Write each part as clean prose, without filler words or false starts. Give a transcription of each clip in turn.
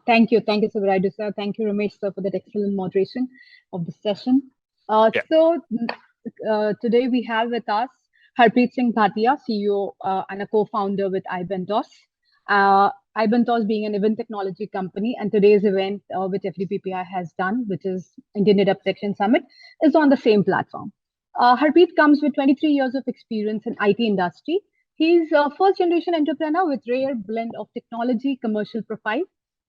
Thank you, Subhiraju sir. Thank you, Ramesh sir, for that excellent moderation of the session. Yeah. Today we have with us Harpreet Singh Bhatia, CEO and a co-founder with iBentos. iBentos being an event technology company, and today's event, which FDPPI has done, which is Indian Data Protection Summit, is on the same platform. Harpreet comes with 23 years of experience in IT industry. He's a first generation entrepreneur with rare blend of technology commercial profile.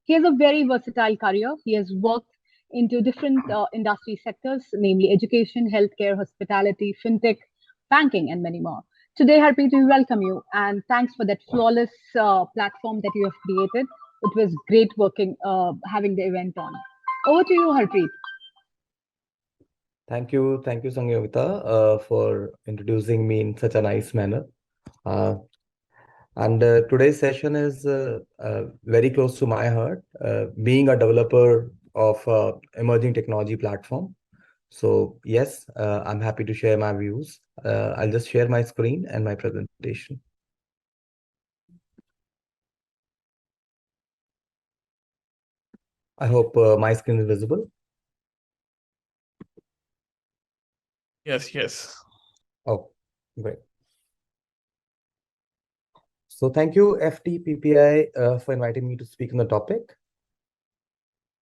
He has a very versatile career. He has worked into different industry sectors, namely education, healthcare, hospitality, fintech, banking, and many more. Today, Harpreet, we welcome you and thanks for that flawless platform that you have created. It was great working, having the event on. Over to you, Harpreet. Thank you, Sangyogita, for introducing me in such a nice manner. Uh, and today's session is very close to my heart, being a developer of emerging technology platform. So yes, I'm happy to share my views. I'll just share my screen and my presentation. I hope my screen is visible. Yes, yes. Oh, great. So thank you, FTPPI, for inviting me to speak on the topic.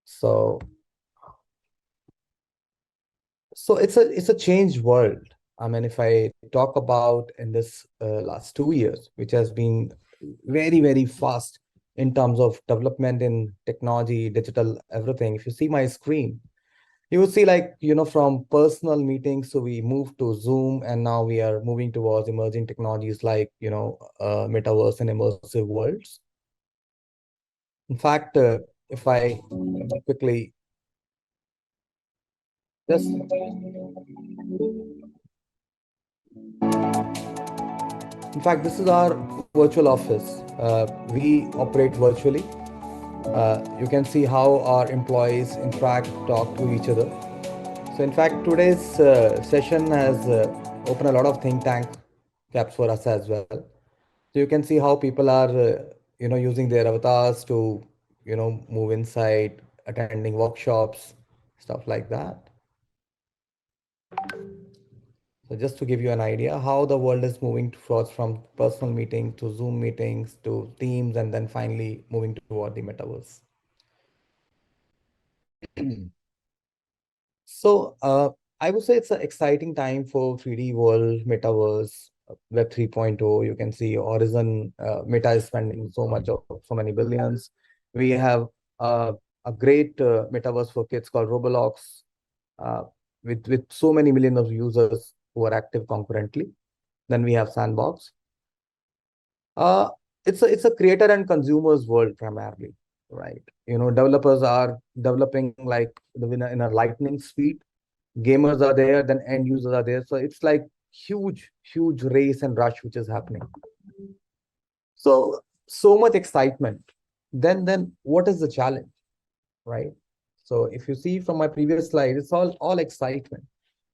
So it's a changed world. I mean, if I talk about in this last 2 years, which has been very fast in terms of development in technology, digital, everything. If you see my screen, you will see, like, from personal meetings, so we moved to Zoom, and now we are moving towards emerging technologies like, metaverse and immersive worlds. In fact, if I quickly just in fact, this is our virtual office. We operate virtually. You can see how our employees interact, talk to each other. So in fact, today's session has opened a lot of think tank caps for us as well. So you can see how people are, using their avatars to, move inside, attending workshops, stuff like that. So just to give you an idea how the world is moving towards from personal meetings to Zoom meetings to Teams, and then finally moving toward the metaverse. So I would say it's an exciting time for 3D world, metaverse, Web 3.0. You can see Horizon Meta is spending so many billions. We have a great metaverse for kids called Roblox, uh, with so many millions of users who are active concurrently. Then we have Sandbox. Uh, it's a creator and consumers world primarily, right? Developers are developing like in a lightning speed. Gamers are there, then end users are there. So it's like huge race and rush which is happening. So much excitement. Then what is the challenge, right? So if you see from my previous slide, it's all excitement.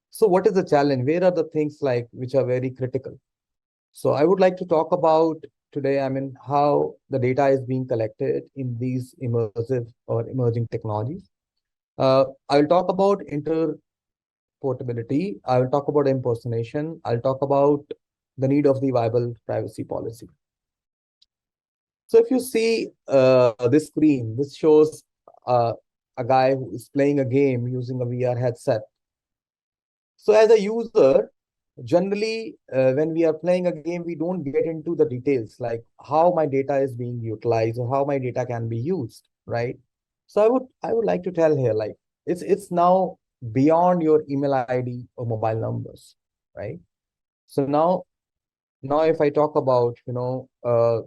So what is the challenge? Where are the things like which are very critical? So I would like to talk about today, I mean, how the data is being collected in these immersive or emerging technologies. I'll talk about interoperability. I'll talk about impersonation. I'll talk about the need of the viable privacy policy. So if you see this screen, this shows a guy who is playing a game using a VR headset. So as a user, generally, when we are playing a game, we don't get into the details like how my data is being utilized or how my data can be used, right? So I would like to tell here, like, it's now beyond your email ID or mobile numbers, right? So now if I talk about,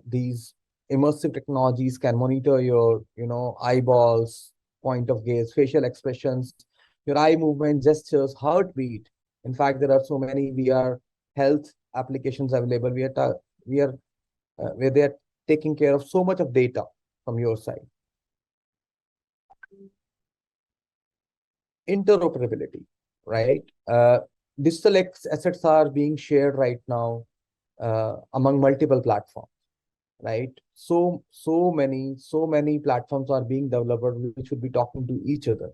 these immersive technologies can monitor your, eyeballs, point of gaze, facial expressions, your eye movement, gestures, heartbeat. In fact, there are so many VR health applications available. Where they are taking care of so much of data from your side. Interoperability, right? Digital assets are being shared right now among multiple platforms. right? So many platforms are being developed which would be talking to each other.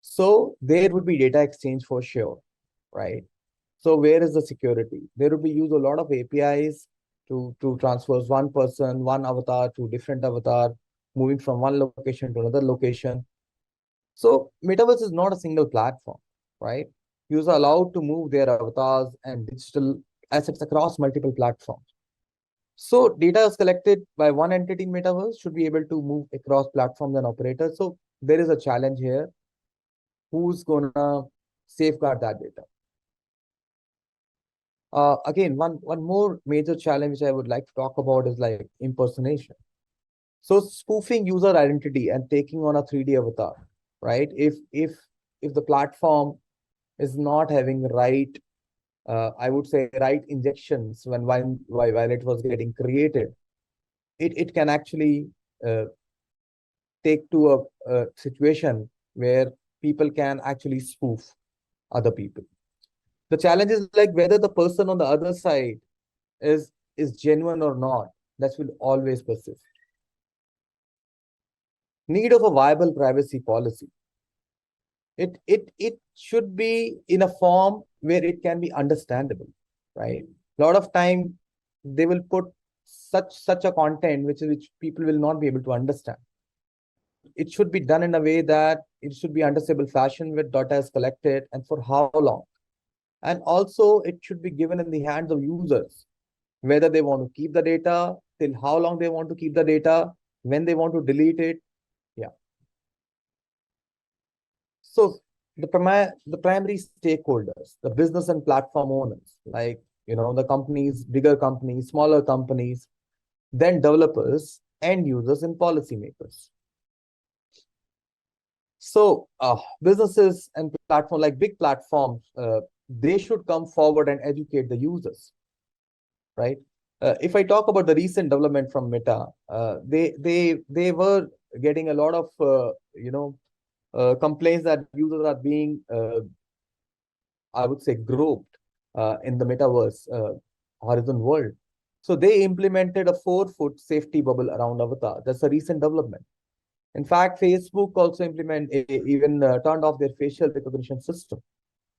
So there would be data exchange for sure, right? So where is the security? There would be use a lot of APIs to transfer one person, one avatar to different avatar, moving from one location to another location. So metaverse is not a single platform, right? Users are allowed to move their avatars and digital assets across multiple platforms. So data is collected by one entity in metaverse should be able to move across platforms and operators. So there is a challenge here. Who's gonna safeguard that data? Again, one more major challenge which I would like to talk about is like impersonation. So spoofing user identity and taking on a 3D avatar, right? If the platform is not having right, I would say right injections while it was getting created, it can actually uh, take to a situation where people can actually spoof other people. The challenge is like whether the person on the other side is genuine or not. That will always persist. Need of a viable privacy policy. It should be in a form where it can be understandable, right? A lot of time they will put such a content which people will not be able to understand. It should be done in a way that it should be understandable fashion with data is collected and for how long. And also it should be given in the hands of users, whether they want to keep the data, till how long they want to keep the data, when they want to delete it. Yeah. So the primary stakeholders, the business and platform owners, like the companies, bigger companies, smaller companies, then developers, end users, and policymakers. So businesses and platform like big platforms, they should come forward and educate the users, right? If I talk about the recent development from Meta, they were getting a lot of complaints that users are being I would say groped in the metaverse horizon world. So they implemented a 4-foot safety bubble around avatar. That's a recent development. In fact, Facebook also even turned off their facial recognition system.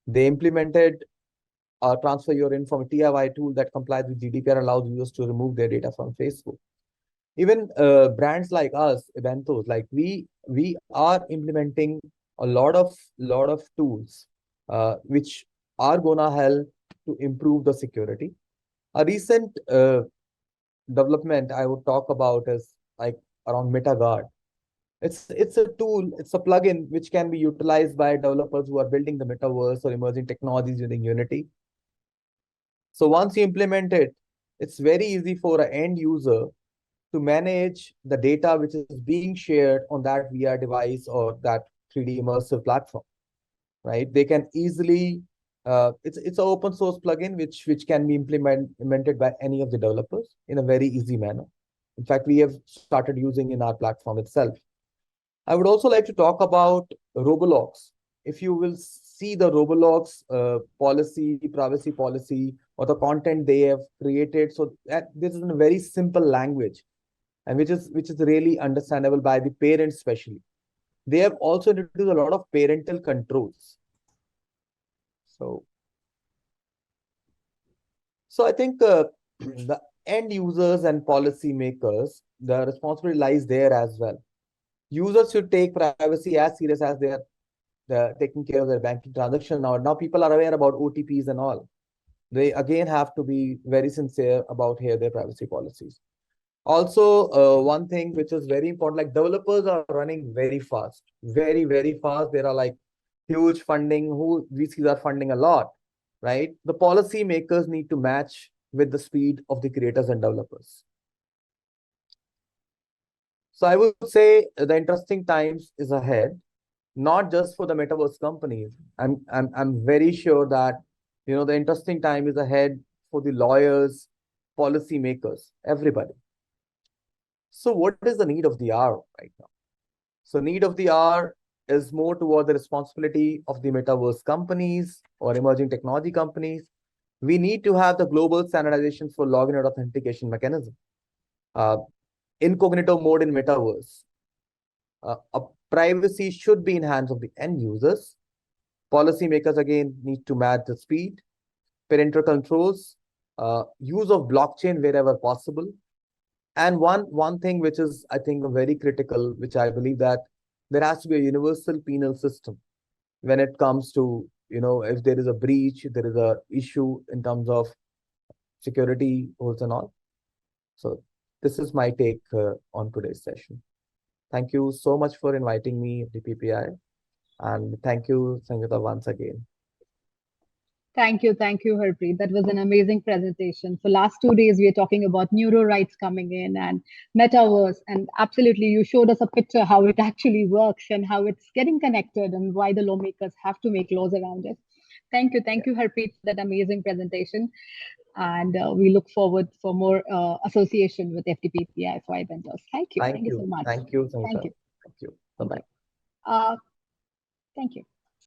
They implemented transfer your info from a TIY tool that complies with GDPR, allows users to remove their data from Facebook. Even brands like us, Eventos, like we are implementing a lot of tools which are gonna help to improve the security. A recent development I would talk about is like around MetaGuard. It's a tool, it's a plugin which can be utilized by developers who are building the metaverse or emerging technologies using Unity. So once you implement it, it's very easy for an end user to manage the data which is being shared on that VR device or that 3D immersive platform, right? They can easily, it's an open source plugin which can be implemented by any of the developers in a very easy manner. In fact, we have started using in our platform itself. I would also like to talk about Roblox. If you will see the Roblox policy, privacy policy, or the content they have created, so that this is in a very simple language, and which is really understandable by the parents especially. They have also introduced a lot of parental controls. So, so I think the end users and policy makers, the responsibility lies there as well. Users should take privacy as serious as they're taking care of their banking transaction now. Now people are aware about OTPs and all. They again have to be very sincere about here their privacy policies. Also, one thing which is very important, like developers are running very fast, very fast. There are like huge funding, who VCs are funding a lot, right? The policy makers need to match with the speed of the creators and developers. So I would say the interesting times is ahead, not just for the metaverse companies. I'm very sure that the interesting time is ahead for the lawyers, policy makers, everybody. So what is the need of the hour right now? So need of the hour is more toward the responsibility of the metaverse companies or emerging technology companies. We need to have the global standardization for login and authentication mechanism. Uh, Incognito mode in metaverse. A privacy should be in hands of the end users. Policymakers again need to match the speed, parental controls, use of blockchain wherever possible. And one thing which is, I think, very critical, which I believe that there has to be a universal penal system when it comes to, if there is a breach, there is a issue in terms of security holes and all. So this is my take on today's session. Thank you so much for inviting me to PPI, and thank you, Sangeeta, once again. Thank you, Harpreet. That was an amazing presentation. For last 2 days, we are talking about neuro rights coming in and metaverse, and absolutely, you showed us a picture how it actually works and how it's getting connected and why the lawmakers have to make laws around it. Thank you, Harpreet, for that amazing presentation. And we look forward for more association with FTPPI for iBentos. Thank you so much. Thank you, Thank Sangeeta. you. Thank you. Thank Bye you. bye. Thank you.